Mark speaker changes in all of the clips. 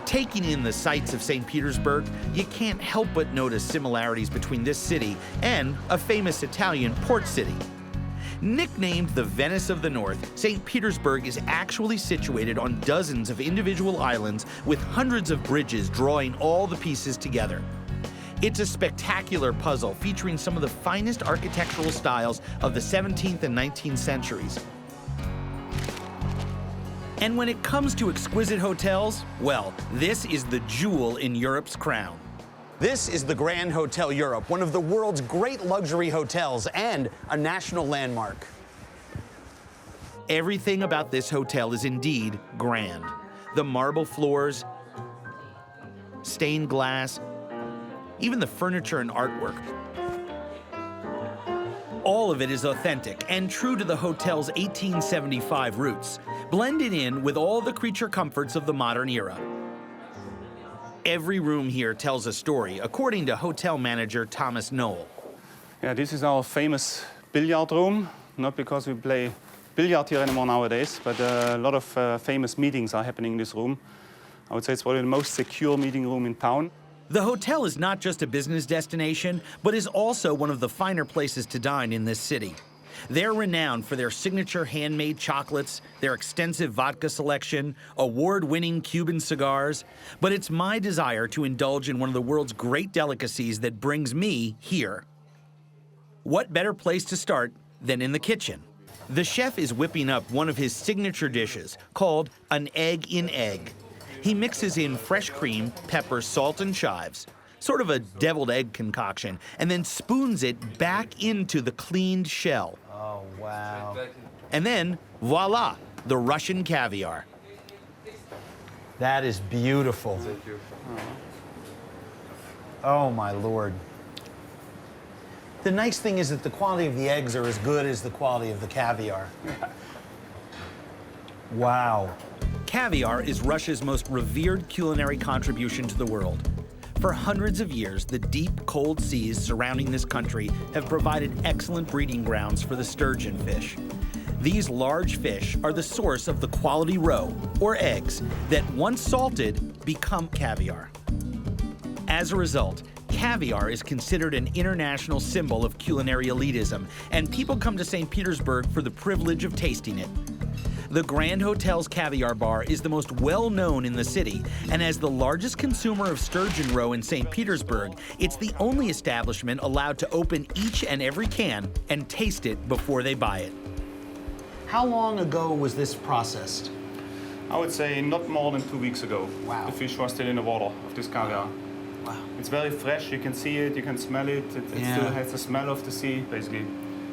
Speaker 1: Taking in the sights of St. Petersburg, you can't help but notice similarities between this city and a famous Italian port city. Nicknamed the Venice of the North, St. Petersburg is actually situated on dozens of individual islands with hundreds of bridges drawing all the pieces together. It's a spectacular puzzle featuring some of the finest architectural styles of the 17th and 19th centuries. And when it comes to exquisite hotels, well, this is the jewel in Europe's crown.
Speaker 2: This is the Grand Hotel Europe, one of the world's great luxury hotels and a national landmark.
Speaker 1: Everything about this hotel is indeed grand. The marble floors, stained glass, even the furniture and artwork. All of it is authentic and true to the hotel's 1875 roots, blended in with all the creature comforts of the modern era. Every room here tells a story, according to hotel manager Thomas Knoll.
Speaker 3: Yeah, this is our famous billiard room, not because we play billiard here anymore nowadays, but a lot of famous meetings are happening in this room. I would say it's probably the most secure meeting room in town.
Speaker 1: The hotel is not just a business destination, but is also one of the finer places to dine in this city. They're renowned for their signature handmade chocolates, their extensive vodka selection, award-winning Cuban cigars, but it's my desire to indulge in one of the world's great delicacies that brings me here. What better place to start than in the kitchen? The chef is whipping up one of his signature dishes, called an egg in egg. He mixes in fresh cream, pepper, salt, and chives, sort of a deviled egg concoction, and then spoons it back into the cleaned shell.
Speaker 2: Oh, wow.
Speaker 1: And then, voila, the Russian caviar.
Speaker 2: That is beautiful. Oh, my Lord. The nice thing is that the quality of the eggs are as good as the quality of the caviar. Wow.
Speaker 1: Caviar is Russia's most revered culinary contribution to the world. For hundreds of years, the deep, cold seas surrounding this country have provided excellent breeding grounds for the sturgeon fish. These large fish are the source of the quality roe, or eggs, that once salted become caviar. As a result, caviar is considered an international symbol of culinary elitism, and people come to St. Petersburg for the privilege of tasting it. The Grand Hotel's Caviar Bar is the most well-known in the city, and as the largest consumer of sturgeon roe in St. Petersburg, it's the only establishment allowed to open each and every can and taste it before they buy it.
Speaker 2: How long ago was this processed?
Speaker 3: I would say not more than 2 weeks ago.
Speaker 2: Wow.
Speaker 3: The fish was still in the water of this caviar.
Speaker 2: Wow.
Speaker 3: It's very fresh, you can see it, you can smell it. It still has the smell of the sea, basically.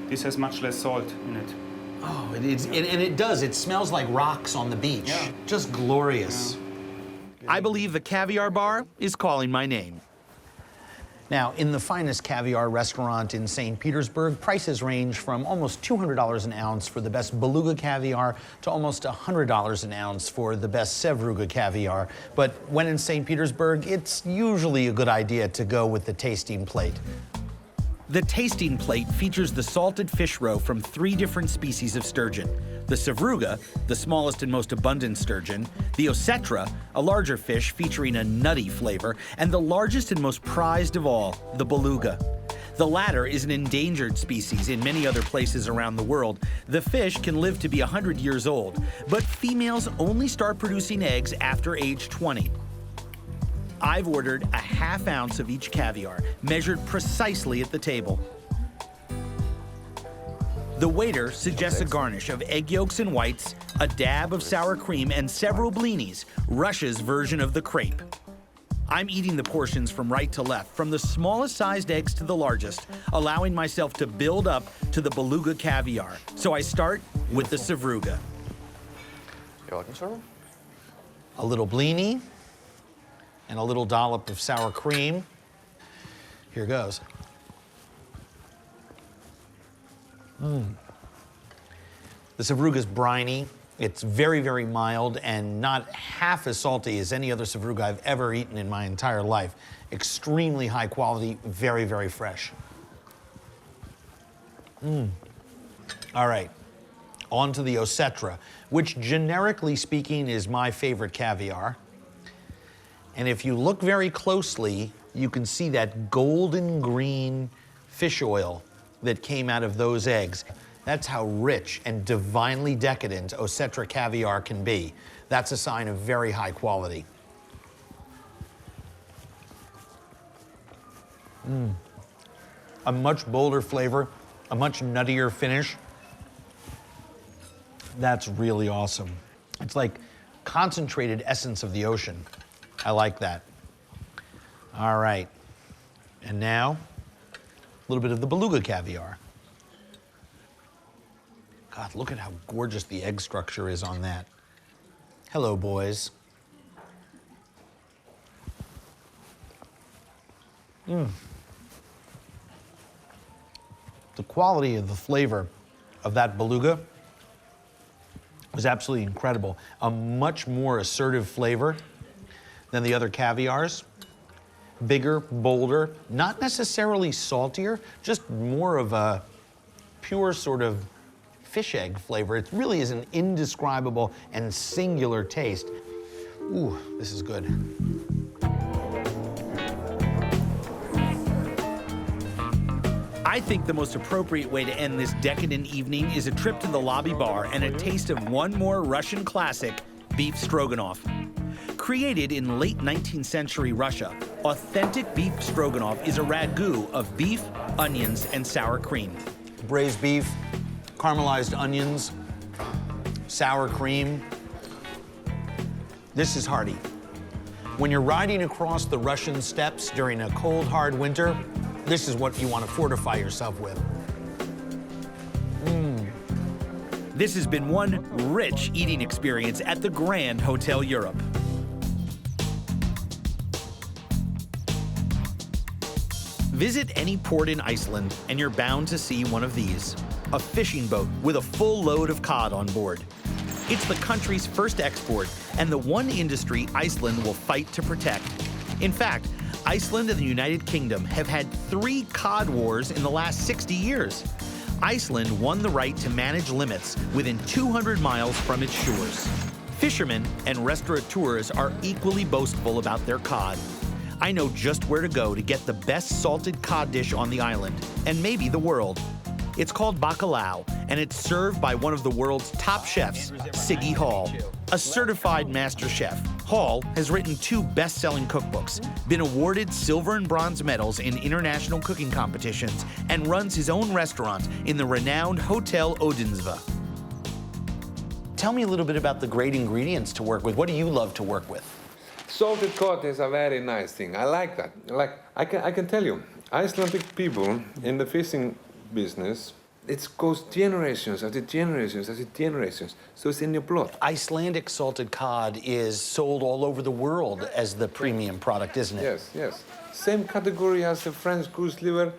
Speaker 3: This has much less salt in it.
Speaker 2: Oh, and it does. It smells like rocks on the beach.
Speaker 3: Yeah.
Speaker 2: Just glorious.
Speaker 3: Yeah.
Speaker 1: I believe the Caviar Bar is calling my name.
Speaker 2: Now, in the finest caviar restaurant in St. Petersburg, prices range from almost $200 an ounce for the best beluga caviar to almost $100 an ounce for the best Sevruga caviar. But when in St. Petersburg, it's usually a good idea to go with the tasting plate.
Speaker 1: The tasting plate features the salted fish roe from 3 different species of sturgeon. The Sevruga, the smallest and most abundant sturgeon, the Osetra, a larger fish featuring a nutty flavor, and the largest and most prized of all, the beluga. The latter is an endangered species in many other places around the world. The fish can live to be 100 years old, but females only start producing eggs after age 20. I've ordered a ½ ounce of each caviar, measured precisely at the table. The waiter suggests a garnish of egg yolks and whites, a dab of sour cream, and several blinis, Russia's version of the crepe. I'm eating the portions from right to left, from the smallest sized eggs to the largest, allowing myself to build up to the beluga caviar. So I start with the Sevruga.
Speaker 2: A little blini and a little dollop of sour cream. Here goes. The Sevruga's briny. It's very, very mild and not half as salty as any other Sevruga I've ever eaten in my entire life. Extremely high quality, very, very fresh. All right, on to the Osetra, which generically speaking is my favorite caviar. And if you look very closely, you can see that golden green fish oil that came out of those eggs. That's how rich and divinely decadent Osetra caviar can be. That's a sign of very high quality. A much bolder flavor, a much nuttier finish. That's really awesome. It's like concentrated essence of the ocean. I like that. All right. And now, a little bit of the beluga caviar. God, look at how gorgeous the egg structure is on that. Hello, boys. The quality of the flavor of that beluga was absolutely incredible. A much more assertive flavor than the other caviars. Bigger, bolder, not necessarily saltier, just more of a pure sort of fish egg flavor. It really is an indescribable and singular taste. Ooh, this is good.
Speaker 1: I think the most appropriate way to end this decadent evening is a trip to the lobby bar and a taste of one more Russian classic, beef stroganoff. Created in late 19th century Russia, authentic beef stroganoff is a ragu of beef, onions, and sour cream.
Speaker 2: Braised beef, caramelized onions, sour cream. This is hearty. When you're riding across the Russian steppes during a cold, hard winter, this is what you want to fortify yourself with.
Speaker 1: This has been one rich eating experience at the Grand Hotel Europe. Visit any port in Iceland and you're bound to see one of these, a fishing boat with a full load of cod on board. It's the country's first export and the one industry Iceland will fight to protect. In fact, Iceland and the United Kingdom have had 3 cod wars in the last 60 years. Iceland won the right to manage limits within 200 miles from its shores. Fishermen and restaurateurs are equally boastful about their cod. I know just where to go to get the best salted cod dish on the island, and maybe the world. It's called bacalhau, and it's served by one of the world's top chefs, Siggy Hall, a certified master chef. Hall has written 2 best-selling cookbooks, been awarded silver and bronze medals in international cooking competitions, and runs his own restaurant in the renowned Hotel Odensva.
Speaker 2: Tell me a little bit about the great ingredients to work with. What do you love to work with?
Speaker 4: Salted cod is a very nice thing. I like that. I can tell you, Icelandic people in the fishing business, it goes generations after generations after generations. So it's in your blood.
Speaker 2: Icelandic salted cod is sold all over the world as the premium product, isn't it?
Speaker 4: Yes, yes. Same category as the French goose liver,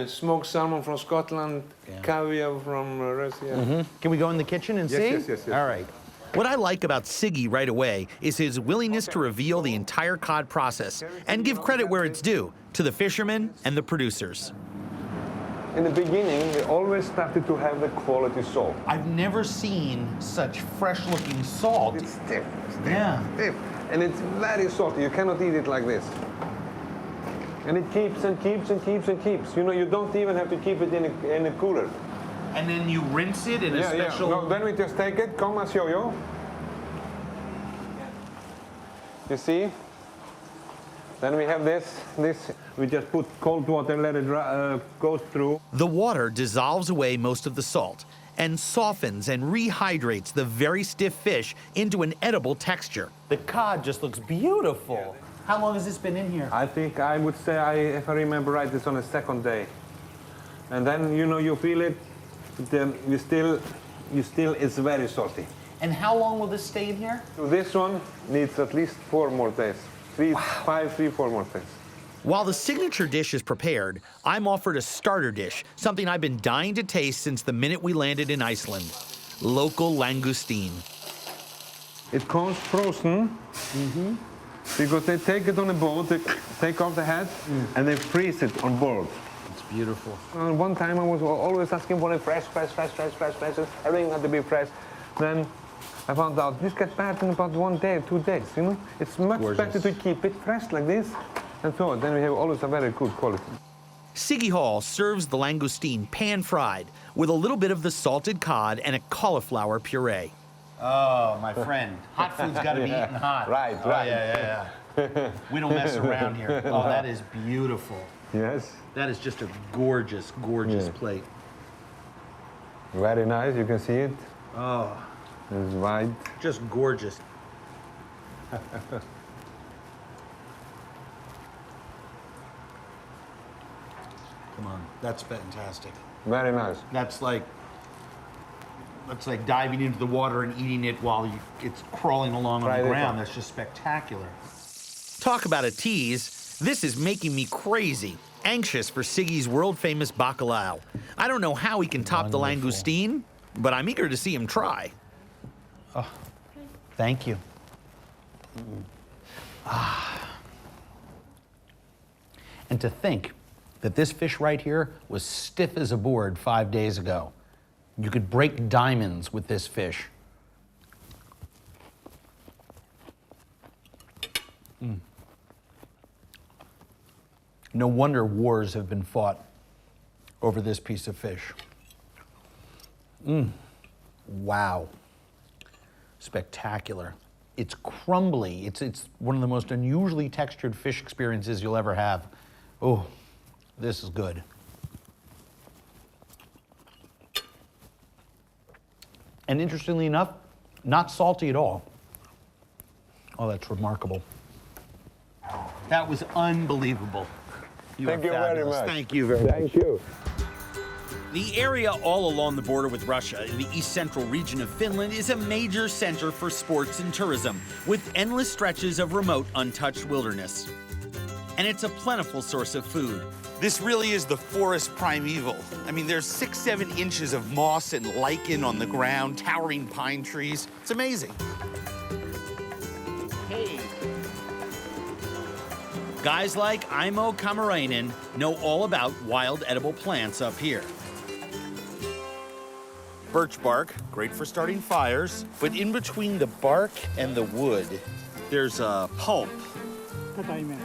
Speaker 4: smoked salmon from Scotland, caviar from Russia.
Speaker 2: Can we go in the kitchen and see?
Speaker 4: Yes.
Speaker 2: All right.
Speaker 1: What I like about Siggy right away is his willingness to reveal the entire cod process and give credit where it's due to the fishermen and the producers.
Speaker 4: In the beginning, we always started to have the quality salt.
Speaker 2: I've never seen such fresh-looking salt.
Speaker 4: It's stiff.
Speaker 2: Yeah.
Speaker 4: Stiff. And it's very salty. You cannot eat it like this. And it keeps and keeps and keeps and keeps. You know, you don't even have to keep it in a cooler.
Speaker 2: And then you rinse it in a special...
Speaker 4: No, then we just take it. Come, I'll show you. You see? Then we have this. We just put cold water, let it go through.
Speaker 1: The water dissolves away most of the salt and softens and rehydrates the very stiff fish into an edible texture.
Speaker 2: The cod just looks beautiful. How long has this been in here?
Speaker 4: I think I would say, if I remember right, it's on the 2nd day. And then, you know, you feel it. You still, it's very salty.
Speaker 2: And how long will this stay in here?
Speaker 4: So this one needs at least 4 more days. 4 more days.
Speaker 1: While the signature dish is prepared, I'm offered a starter dish, something I've been dying to taste since the minute we landed in Iceland. Local langoustine.
Speaker 4: It comes frozen because they take it on a boat, they take off the head, and they freeze it on board.
Speaker 2: It's beautiful.
Speaker 4: One time I was always asking for it fresh. Everything had to be fresh. Then I found out this gets bad in about 1 day, 2 days, you know? It's much better to keep it fresh like this and so on. Then we have always a very good quality.
Speaker 1: Siggy Hall serves the langoustine pan-fried with a little bit of the salted cod and a cauliflower puree.
Speaker 2: Oh, my friend. Hot food's got to be eaten hot.
Speaker 4: Right,
Speaker 2: Oh,
Speaker 4: right.
Speaker 2: yeah. We don't mess around here. Oh, that is beautiful.
Speaker 4: Yes.
Speaker 2: That is just a gorgeous, gorgeous plate.
Speaker 4: Very nice, you can see it.
Speaker 2: Oh,
Speaker 4: It's white.
Speaker 2: just gorgeous. Come on, that's fantastic.
Speaker 4: Very nice.
Speaker 2: That's like diving into the water and eating it while it's crawling along on
Speaker 4: Right,
Speaker 2: the
Speaker 4: it's
Speaker 2: ground.
Speaker 4: on.
Speaker 2: That's just spectacular.
Speaker 1: Talk about a tease. This is making me crazy, anxious for Siggy's world-famous bacalao. I don't know how he can top the
Speaker 2: Wonderful.
Speaker 1: langoustine, but I'm eager to see him try.
Speaker 2: Thank you. And to think that this fish right here was stiff as a board 5 days ago. You could break diamonds with this fish. No wonder wars have been fought over this piece of fish. Wow. Spectacular. It's crumbly. It's one of the most unusually textured fish experiences you'll ever have. Oh, this is good. And interestingly enough, not salty at all. Oh, that's remarkable. That was unbelievable.
Speaker 4: Thank you very much.
Speaker 2: Thank you very much.
Speaker 4: Thank you.
Speaker 1: The area all along the border with Russia in the east central region of Finland is a major center for sports and tourism, with endless stretches of remote, untouched wilderness. And it's a plentiful source of food. This really is the forest primeval. I mean, there's 6-7 inches of moss and lichen on the ground, towering pine trees. It's amazing. Hey. Guys like Imo Kamarainen know all about wild edible plants up here. Birch bark, great for starting fires, but in between the bark and the wood, there's a pulp. You can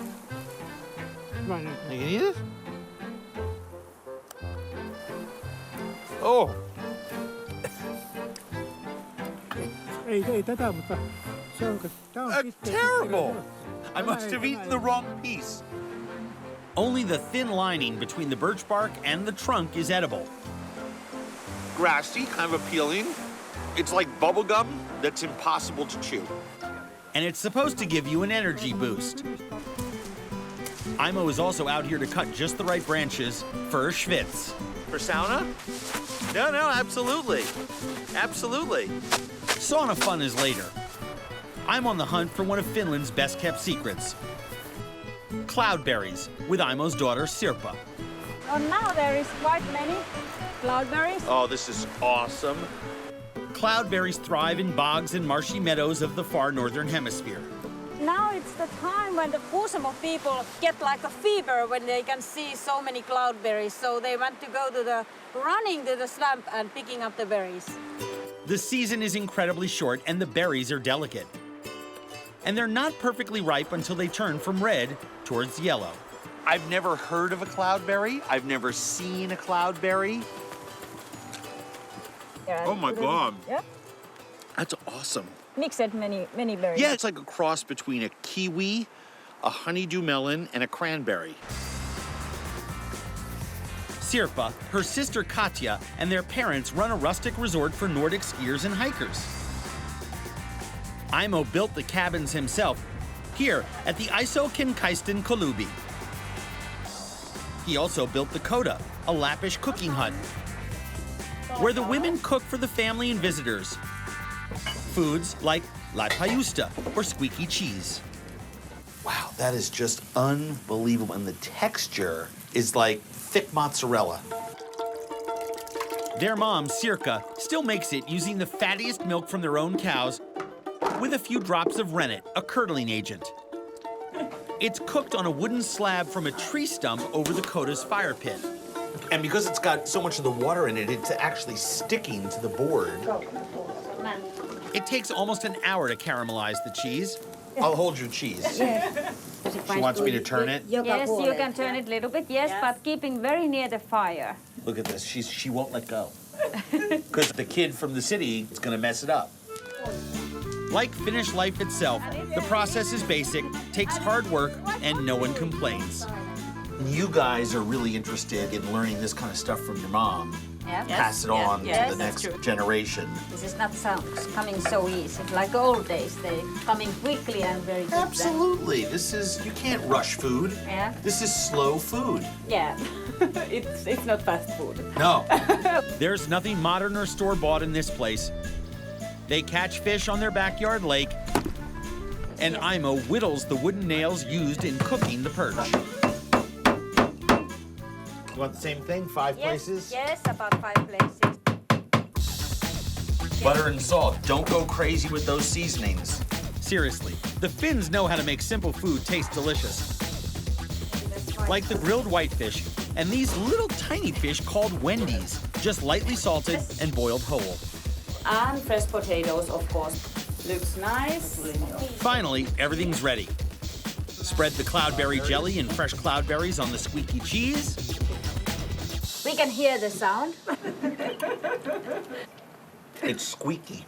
Speaker 1: eat it? Oh, terrible! I must have eaten the wrong piece. Only the thin lining between the birch bark and the trunk is edible. Grassy, kind of appealing. It's like bubble gum that's impossible to chew. And it's supposed to give you an energy boost. Imo is also out here to cut just the right branches for a schwitz. For sauna? No, absolutely. Absolutely. Sauna fun is later. I'm on the hunt for one of Finland's best-kept secrets. Cloudberries with Imo's daughter, Sirpa.
Speaker 5: Oh, now there is quite many cloudberries.
Speaker 1: Oh, this is awesome. Cloudberries thrive in bogs and marshy meadows of the far Northern Hemisphere.
Speaker 5: Now it's the time when the Kuusamo people get like a fever when they can see so many cloudberries. So they want to go to running to the swamp and picking up the berries.
Speaker 1: The season is incredibly short and the berries are delicate. And they're not perfectly ripe until they turn from red towards yellow. I've never heard of a cloudberry. I've never seen a cloudberry.
Speaker 5: Yeah,
Speaker 1: Oh my God.
Speaker 5: Yep.
Speaker 1: That's awesome.
Speaker 5: Mixed many berries.
Speaker 1: Yeah, it's like a cross between a kiwi, a honeydew melon, and a cranberry. Sirpa, her sister Katya, and their parents run a rustic resort for Nordic skiers and hikers. Imo built the cabins himself here at the Iso-Kinkaisten Kolubi. He also built the Koda, a Lappish cooking hut, where the women cook for the family and visitors. Foods like lapajusta, or squeaky cheese. Wow, that is just unbelievable. And the texture is like thick mozzarella. Their mom, Sirka, still makes it using the fattiest milk from their own cows with a few drops of rennet, a curdling agent. It's cooked on a wooden slab from a tree stump over the Koda's fire pit.
Speaker 2: And because it's got so much of the water in it, it's actually sticking to the board.
Speaker 1: It takes almost an hour to caramelize the cheese.
Speaker 2: I'll hold your cheese. She wants me to turn it.
Speaker 5: Yes, you can turn it a little bit, yes, but keeping very near the fire.
Speaker 2: Look at this. She won't let go. Because the kid from the city is going to mess it up.
Speaker 1: Like Finnish life itself, the process is basic, takes hard work, and no one complains.
Speaker 2: You guys are really interested in learning this kind of stuff from your mom.
Speaker 5: Yeah.
Speaker 2: Pass it on to
Speaker 5: Yes,
Speaker 2: the
Speaker 5: that's
Speaker 2: next
Speaker 5: true.
Speaker 2: generation.
Speaker 5: This is not coming so easy. Like old days, they coming quickly and very good.
Speaker 2: Absolutely. This is, you can't rush food.
Speaker 5: Yeah.
Speaker 2: This is slow food.
Speaker 5: Yeah.
Speaker 6: It's not fast food.
Speaker 2: No.
Speaker 1: There's nothing modern or store-bought in this place. They catch fish on their backyard lake, and Imo whittles the wooden nails used in cooking the perch.
Speaker 2: You want the same thing? 5 places?
Speaker 5: Yes, about 5 places.
Speaker 2: Butter and salt. Don't go crazy with those seasonings.
Speaker 1: Seriously, the Finns know how to make simple food taste delicious. Like the grilled whitefish and these little tiny fish called Wendy's, just lightly salted and boiled whole.
Speaker 6: And fresh potatoes, of course. Looks nice.
Speaker 1: Finally, everything's ready. Spread the cloudberry jelly and fresh cloudberries on the squeaky cheese.
Speaker 5: We can hear the sound.
Speaker 2: It's squeaky.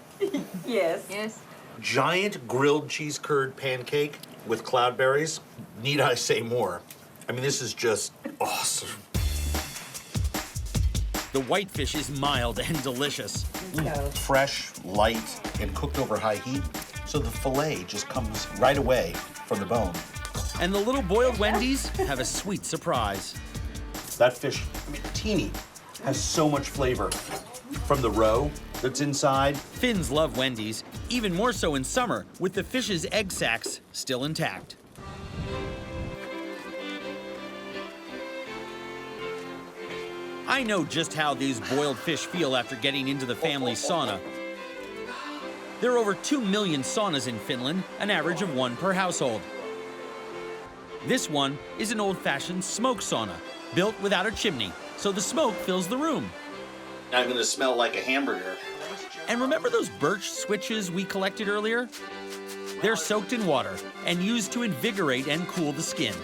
Speaker 6: Yes.
Speaker 5: Yes.
Speaker 2: Giant grilled cheese curd pancake with cloudberries. Need I say more? I mean, this is just awesome.
Speaker 1: The whitefish is mild and delicious.
Speaker 2: Fresh, light, and cooked over high heat. So the filet just comes right away from the bone.
Speaker 1: And the little boiled Wendy's have a sweet surprise.
Speaker 2: That fish, I mean, teeny, has so much flavor from the roe that's inside.
Speaker 1: Finns love Wendy's, even more so in summer, with the fish's egg sacs still intact. I know just how these boiled fish feel after getting into the family sauna. There are over 2 million saunas in Finland, an average of 1 per household. This one is an old-fashioned smoke sauna, built without a chimney, so the smoke fills the room.
Speaker 2: I'm gonna smell like a hamburger.
Speaker 1: And remember those birch switches we collected earlier? They're soaked in water and used to invigorate and cool the skin.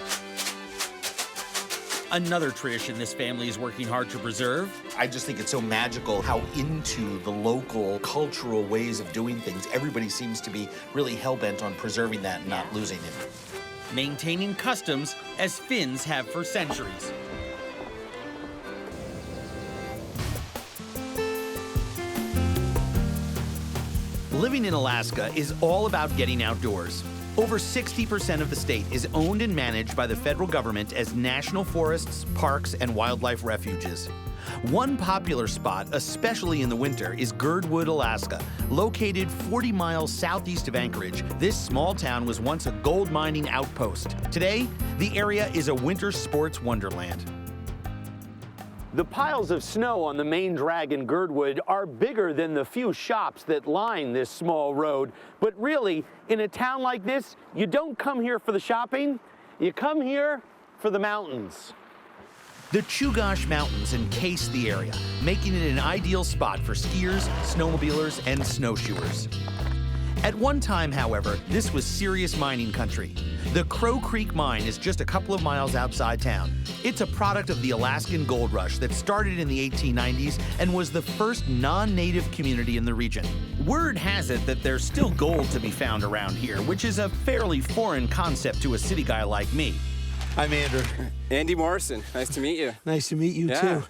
Speaker 1: Another tradition this family is working hard to preserve.
Speaker 2: I just think it's so magical how into the local cultural ways of doing things. Everybody seems to be really hell-bent on preserving that and not losing it.
Speaker 1: Maintaining customs as Finns have for centuries. Living in Alaska is all about getting outdoors. Over 60% of the state is owned and managed by the federal government as national forests, parks, and wildlife refuges. One popular spot, especially in the winter, is Girdwood, Alaska. Located 40 miles southeast of Anchorage, this small town was once a gold mining outpost. Today, the area is a winter sports wonderland. The piles of snow on the main drag in Girdwood are bigger than the few shops that line this small road. But really, in a town like this, you don't come here for the shopping, you come here for the mountains. The Chugach Mountains encase the area, making it an ideal spot for skiers, snowmobilers, and snowshoers. At one time, however, this was serious mining country. The Crow Creek Mine is just a couple of miles outside town. It's a product of the Alaskan gold rush that started in the 1890s and was the first non-native community in the region. Word has it that there's still gold to be found around here, which is a fairly foreign concept to a city guy like me.
Speaker 7: I'm Andrew.
Speaker 8: Andy Morrison, nice to meet you.
Speaker 7: Nice to meet you too.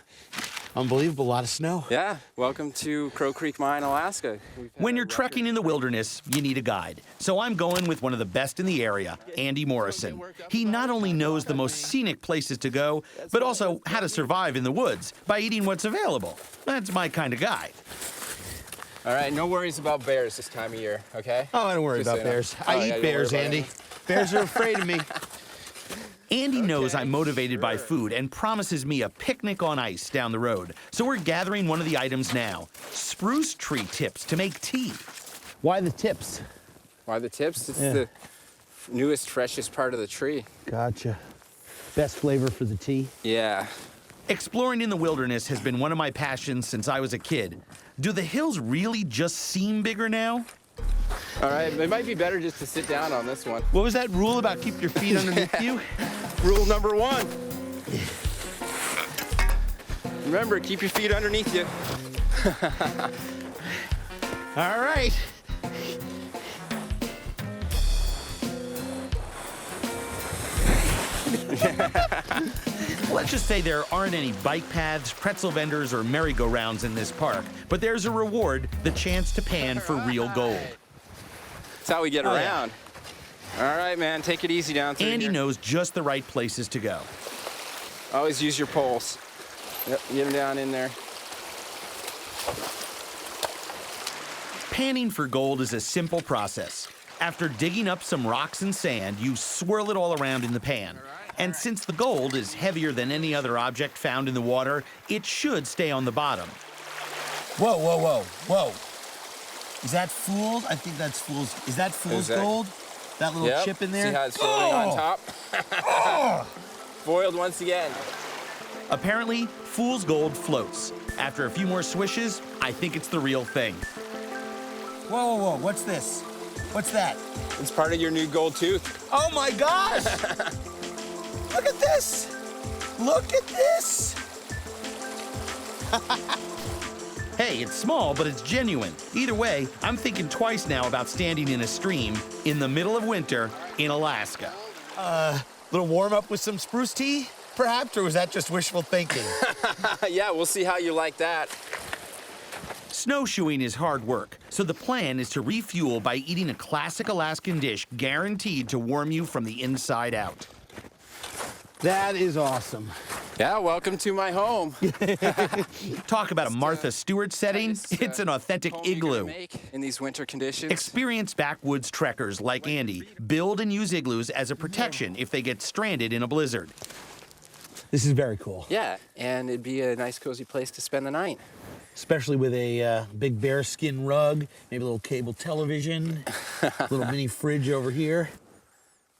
Speaker 7: Unbelievable, a lot of snow.
Speaker 8: Yeah, welcome to Crow Creek Mine, Alaska.
Speaker 1: When you're trekking in the wilderness, you need a guide. So I'm going with one of the best in the area, Andy Morrison. He not only knows the most scenic places to go, but also how to survive in the woods by eating what's available. That's my kind of guy.
Speaker 8: All right, no worries about bears this time of year, okay?
Speaker 7: Oh, I don't worry
Speaker 8: Just
Speaker 7: about
Speaker 8: so you know.
Speaker 7: bears.
Speaker 8: Oh,
Speaker 7: I
Speaker 8: yeah, you
Speaker 7: eat
Speaker 8: don't
Speaker 7: bears,
Speaker 8: worry about
Speaker 7: Andy. Bears are afraid of me.
Speaker 1: Andy knows I'm motivated by food and promises me a picnic on ice down the road. So we're gathering one of the items now. Spruce tree tips to make tea.
Speaker 7: Why the tips?
Speaker 8: Why the tips? It's
Speaker 7: Yeah.
Speaker 8: the newest, freshest part of the tree.
Speaker 7: Gotcha. Best flavor for the tea.
Speaker 8: Yeah.
Speaker 1: Exploring in the wilderness has been one of my passions since I was a kid. Do the hills really just seem bigger now?
Speaker 8: All right, it might be better just to sit down on this one.
Speaker 7: What was that rule about keep your feet underneath you?
Speaker 8: Rule number 1. Remember, keep your feet underneath you.
Speaker 7: All right.
Speaker 1: Let's just say there aren't any bike paths, pretzel vendors, or merry-go-rounds in this park, but there's a reward, the chance to pan for real gold.
Speaker 8: That's how we get around. All right, man, take it easy down through
Speaker 1: Andy
Speaker 8: here.
Speaker 1: knows just the right places to go.
Speaker 8: Always use your poles. Yep, get them down in there.
Speaker 1: Panning for gold is a simple process. After digging up some rocks and sand, you swirl it all around in the pan. And since the gold is heavier than any other object found in the water, it should stay on the bottom.
Speaker 7: Whoa, whoa, whoa, whoa. Is that fooled? I think that's fool's. Is that fool's gold? That little
Speaker 8: Yep.
Speaker 7: chip in there?
Speaker 8: See how it's floating on top? Foiled once again.
Speaker 1: Apparently, fool's gold floats. After a few more swishes, I think it's the real thing.
Speaker 7: Whoa, whoa, whoa. What's this? What's that?
Speaker 8: It's part of your new gold tooth.
Speaker 7: Oh my gosh! Look at this! Look at this!
Speaker 1: Hey, it's small, but it's genuine. Either way, I'm thinking twice now about standing in a stream in the middle of winter in Alaska.
Speaker 7: Little warm up with some spruce tea, perhaps, or was that just wishful thinking?
Speaker 8: Yeah, we'll see how you like that.
Speaker 1: Snowshoeing is hard work, so the plan is to refuel by eating a classic Alaskan dish guaranteed to warm you from the inside out.
Speaker 7: That is awesome.
Speaker 8: Yeah, welcome to my home.
Speaker 1: Talk about a Martha Stewart setting. It's an authentic
Speaker 8: Home you're gonna
Speaker 1: igloo.
Speaker 8: make in these winter conditions.
Speaker 1: Experienced backwoods trekkers like Andy build and use igloos as a protection if they get stranded in a blizzard.
Speaker 7: This is very cool.
Speaker 8: Yeah, and it'd be a nice, cozy place to spend the night.
Speaker 7: Especially with a big bearskin rug, maybe a little cable television, little mini fridge over here.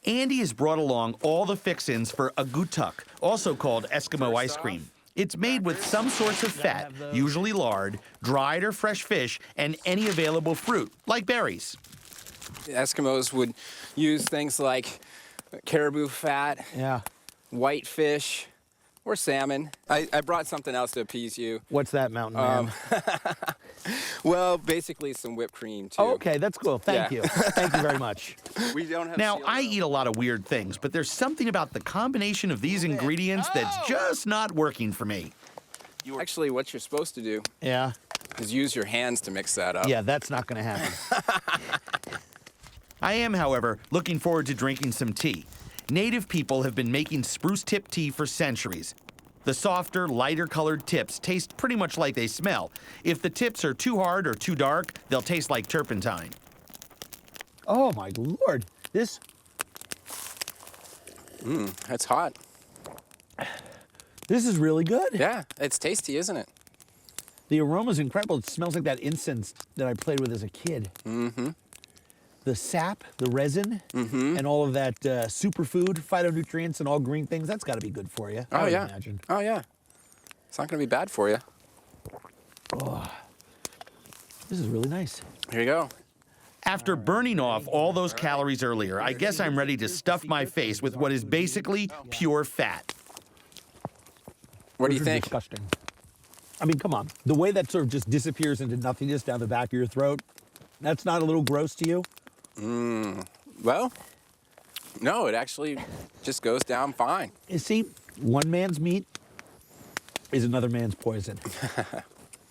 Speaker 1: Andy has brought along all the fix-ins for Agutuk, also called Eskimo ice cream. It's made with some sorts of fat, usually lard, dried or fresh fish, and any available fruit, like berries.
Speaker 8: The Eskimos would use things like caribou fat,
Speaker 7: Yeah.
Speaker 8: whitefish, or salmon. I brought something else to appease you.
Speaker 7: What's that, Mountain Man?
Speaker 8: Well, basically some whipped cream, too.
Speaker 7: Oh, okay, that's cool. Thank
Speaker 8: Yeah.
Speaker 7: you. Thank you very much.
Speaker 8: We don't have
Speaker 1: Now,
Speaker 8: seal
Speaker 1: I
Speaker 8: though.
Speaker 1: eat a lot of weird things, but there's something about the combination of these ingredients that's just not working for me.
Speaker 8: Actually, what you're supposed to do
Speaker 7: Yeah.
Speaker 8: is use your hands to mix that up.
Speaker 7: Yeah, that's not going to happen.
Speaker 1: I am, however, looking forward to drinking some tea. Native people have been making spruce tip tea for centuries. The softer, lighter colored tips taste pretty much like they smell. If the tips are too hard or too dark, they'll taste like turpentine.
Speaker 7: Oh, my Lord. This,
Speaker 8: That's hot.
Speaker 7: this is really good.
Speaker 8: Yeah, it's tasty, isn't it?
Speaker 7: The aroma's incredible. It smells like that incense that I played with as a kid. Mm-hmm. The sap, the resin, and all of that superfood, phytonutrients, and all green things, that's got to be good for you. I would imagine.
Speaker 8: Oh, yeah. It's not going to be bad for you.
Speaker 7: This is really nice.
Speaker 8: Here you go.
Speaker 1: After burning off all those calories earlier, I guess I'm ready to stuff my face with what is basically pure fat.
Speaker 8: What do you
Speaker 7: Those are
Speaker 8: think?
Speaker 7: Disgusting. I mean, come on. The way that sort of just disappears into nothingness down the back of your throat, that's not a little gross to you?
Speaker 8: Well, no, it actually just goes down fine.
Speaker 7: You see, one man's meat is another man's poison.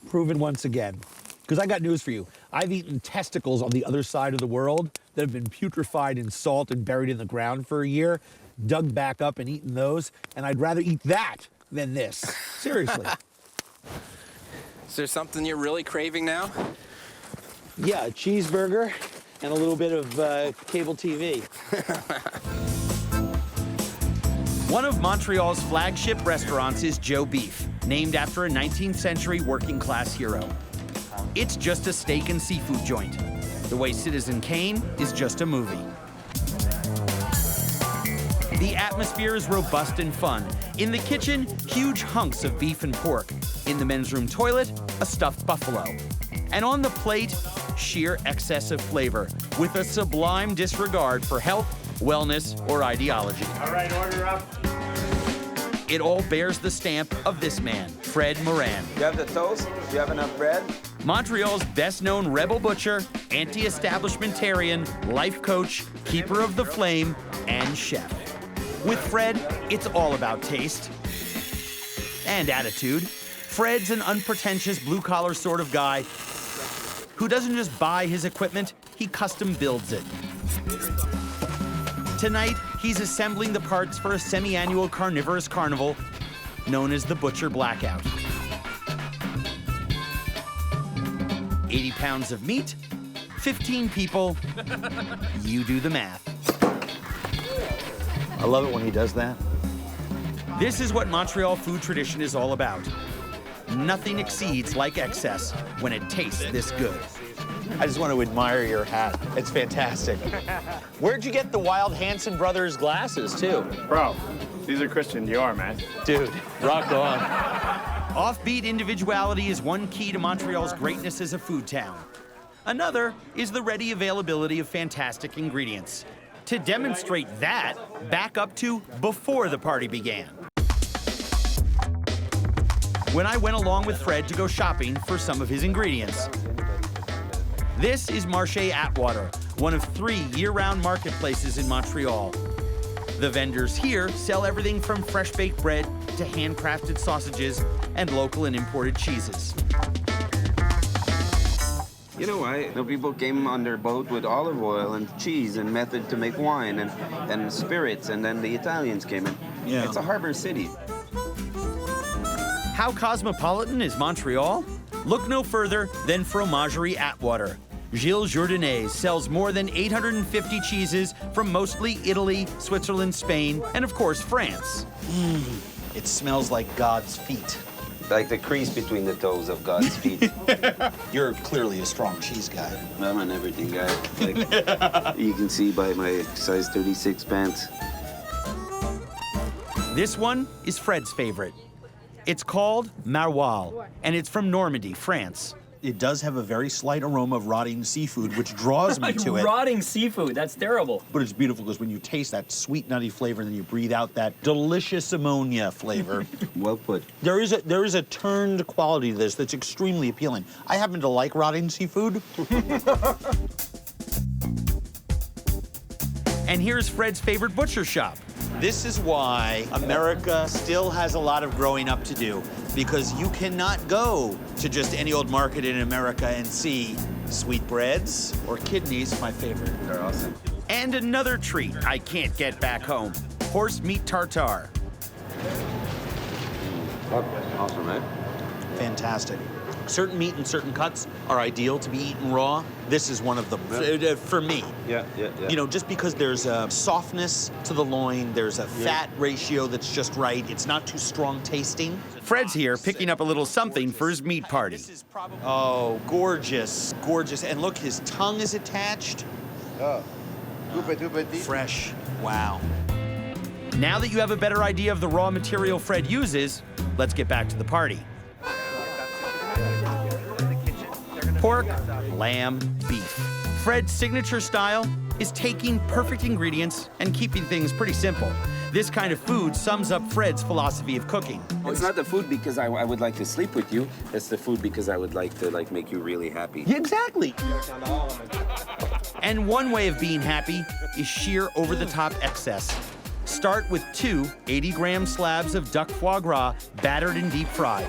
Speaker 7: Proven once again. Because I got news for you. I've eaten testicles on the other side of the world that have been putrefied in salt and buried in the ground for a year, dug back up and eaten those, and I'd rather eat that than this. Seriously.
Speaker 8: Is there something you're really craving now?
Speaker 7: Yeah, a cheeseburger and a little bit of cable TV.
Speaker 1: One of Montreal's flagship restaurants is Joe Beef, named after a 19th century working class hero. It's just a steak and seafood joint, the way Citizen Kane is just a movie. The atmosphere is robust and fun. In the kitchen, huge hunks of beef and pork. In the men's room toilet, a stuffed buffalo. And on the plate, sheer excess of flavor, with a sublime disregard for health, wellness, or ideology.
Speaker 9: All right, order up.
Speaker 1: It all bears the stamp of this man, Fred Moran.
Speaker 10: You have the toast? You have enough bread?
Speaker 1: Montreal's best-known rebel butcher, anti-establishmentarian, life coach, keeper of the flame, and chef. With Fred, it's all about taste and attitude. Fred's an unpretentious blue-collar sort of guy who doesn't just buy his equipment, he custom builds it. Tonight, he's assembling the parts for a semi-annual carnivorous carnival known as the Butcher Blackout. 80 pounds of meat, 15 people, you do the math.
Speaker 2: I love it when he does that.
Speaker 1: This is what Montreal food tradition is all about. Nothing exceeds like excess when it tastes this good.
Speaker 2: I just want to admire your hat. It's fantastic. Where'd you get the Wild Hanson Brothers glasses, too?
Speaker 9: Bro, these are Christian Dior, man.
Speaker 2: Dude, rock on.
Speaker 1: Offbeat individuality is one key to Montreal's greatness as a food town. Another is the ready availability of fantastic ingredients. To demonstrate that, back up to before the party began. When I went along with Fred to go shopping for some of his ingredients. This is Marché Atwater, one of 3 year-round marketplaces in Montreal. The vendors here sell everything from fresh-baked bread to handcrafted sausages and local and imported cheeses.
Speaker 10: You know why? The people came on their boat with olive oil and cheese and method to make wine and spirits, and then the Italians came in.
Speaker 2: Yeah.
Speaker 10: It's a harbor city.
Speaker 1: How cosmopolitan is Montreal? Look no further than Fromagerie Atwater. Gilles Jourdain sells more than 850 cheeses from mostly Italy, Switzerland, Spain, and of course, France.
Speaker 2: It smells like God's feet.
Speaker 10: Like the crease between the toes of God's feet.
Speaker 2: You're clearly a strong cheese guy.
Speaker 10: I'm an everything guy. Like, you can see by my size 36 pants.
Speaker 1: This one is Fred's favorite. It's called Maroilles, and it's from Normandy, France.
Speaker 2: It does have a very slight aroma of rotting seafood, which draws me to it.
Speaker 11: Rotting seafood, that's terrible.
Speaker 2: But it's beautiful because when you taste that sweet, nutty flavor, and then you breathe out that delicious ammonia flavor.
Speaker 10: Well put.
Speaker 2: There is a turned quality to this that's extremely appealing. I happen to like rotting seafood.
Speaker 1: And here's Fred's favorite butcher shop.
Speaker 2: This is why America still has a lot of growing up to do, because you cannot go to just any old market in America and see sweetbreads or kidneys, my favorite.
Speaker 10: They're awesome.
Speaker 1: And another treat I can't get back home, horse meat tartare.
Speaker 10: Awesome, right?
Speaker 2: Fantastic. Certain meat and certain cuts are ideal to be eaten raw. This is one of them, for me.
Speaker 10: Yeah.
Speaker 2: You know, just because there's a softness to the loin, there's a fat ratio that's just right. It's not too strong tasting.
Speaker 1: Fred's here picking up a little something for his meat party.
Speaker 2: Oh, gorgeous, gorgeous. And look, his tongue is attached.
Speaker 10: Oh.
Speaker 2: Fresh, wow.
Speaker 1: Now that you have a better idea of the raw material Fred uses, let's get back to the party. Pork, lamb, beef. Fred's signature style is taking perfect ingredients and keeping things pretty simple. This kind of food sums up Fred's philosophy of cooking.
Speaker 10: It's not the food because I would like to sleep with you. It's the food because I would like to make you really happy.
Speaker 2: Exactly.
Speaker 1: And one way of being happy is sheer over-the-top excess. Start with 2 80-gram slabs of duck foie gras battered and deep fried.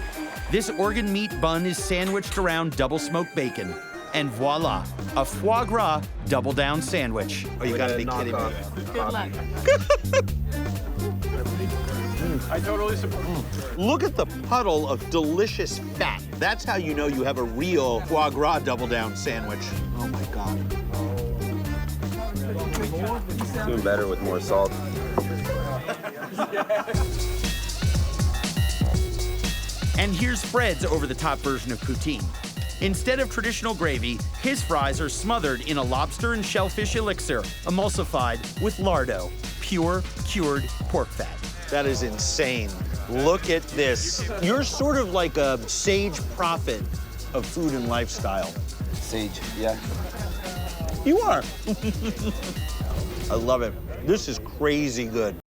Speaker 1: This organ meat bun is sandwiched around double-smoked bacon. And voila, a foie gras double-down sandwich.
Speaker 2: Oh, you gotta be kidding me.
Speaker 6: Good luck.
Speaker 9: I totally support.
Speaker 2: Look at the puddle of delicious fat. That's how you know you have a real foie gras double-down sandwich. Oh my God.
Speaker 10: It's doing better with more salt.
Speaker 1: And here's Fred's over-the-top version of poutine. Instead of traditional gravy, his fries are smothered in a lobster and shellfish elixir, emulsified with lardo, pure cured pork fat.
Speaker 2: That is insane. Look at this. You're sort of like a sage prophet of food and lifestyle.
Speaker 10: Sage, yeah.
Speaker 2: You are. I love it. This is crazy good.